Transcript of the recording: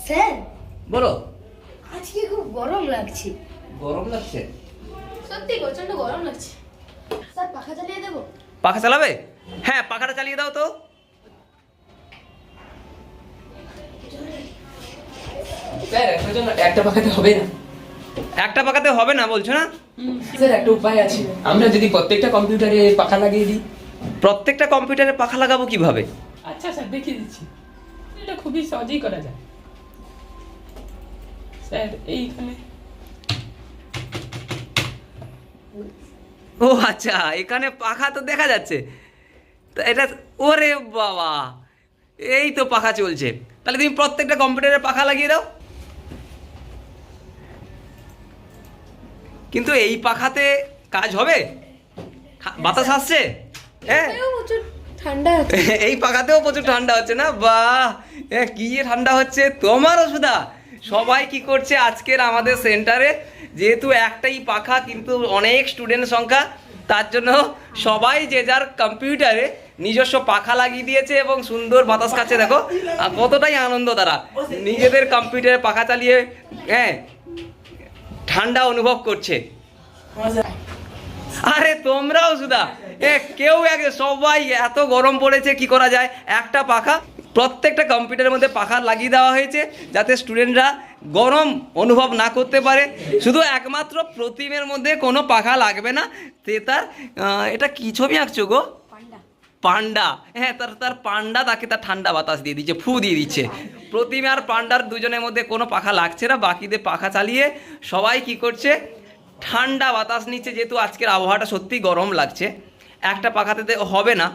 Sir বলো। আজকে খুব গরম লাগছে। গরম লাগছে? সত্যি প্রচন্ড গরম লাগছে। স্যার পাখা চালিয়ে দেবো? পাখা চালাবে? হ্যাঁ, পাখাটা চালিয়ে দাও তো। স্যার একটা পাখাতে হবে না। একটা পাখাতে হবে না বলছো না? স্যার একটা উপায় আছে, আমরা যদি প্রত্যেকটা কম্পিউটারে পাখা লাগিয়ে দিই। প্রত্যেকটা কম্পিউটারে পাখা লাগাবো কিভাবে? আচ্ছা স্যার, দেখিয়ে দিচ্ছি। এটা খুবই সহজেই করা যায়। স্যার এইখানে ও আচ্ছা, এখানে পাখা তো দেখা যাচ্ছে। তা এটা, ওরে বাবা, এই তো পাখা চলছে। তাহলে তুমি প্রত্যেকটা কম্পিউটারে পাখা লাগিয়ে দাও। কিন্তু এই পাখাতে কাজ হবে? বাতাস আসছে? হ্যাঁ, প্রচুর ঠান্ডা আছে। এই পাখাতেও প্রচুর ঠান্ডা হচ্ছে না? বাহ, কি যে ঠান্ডা হচ্ছে তোমারও সুধা। সবাই কি করছে আজকের আমাদের সেন্টারে, যেহেতু একটাই পাখা কিন্তু অনেক স্টুডেন্ট সংখ্যা, তার জন্য সবাই যে যার কম্পিউটারে নিজস্ব পাখা লাগিয়ে দিয়েছে এবং সুন্দর বাতাস খাচ্ছে। দেখো আর কতটাই আনন্দ তারা নিজেদের কম্পিউটারে পাখা চালিয়ে, হ্যাঁ, ঠান্ডা অনুভব করছে। আরে তোমরাও সুধা, কেউ সবাই, এত গরম পড়েছে, কি করা যায়? একটা পাখা প্রত্যেকটা কম্পিউটারের মধ্যে পাখা লাগিয়ে দেওয়া হয়েছে যাতে স্টুডেন্টরা গরম অনুভব না করতে পারে। শুধু একমাত্র প্রতিমের মধ্যে কোনো পাখা লাগবে না। তার এটা কি ছবি আঁকছো গো? পান্ডা। হ্যাঁ, তার পান্ডা, তাকে তার ঠান্ডা বাতাস দিয়ে দিচ্ছে, ফু দিয়ে দিচ্ছে। প্রতিমা আর পান্ডার দুজনের মধ্যে কোনো পাখা লাগছে না, বাকিদের পাখা চালিয়ে সবাই কি করছে? ঠান্ডা বাতাস নিচ্ছে। যেহেতু আজকের আবহাওয়াটা সত্যি গরম লাগছে, একটা পাখাতে হবে না।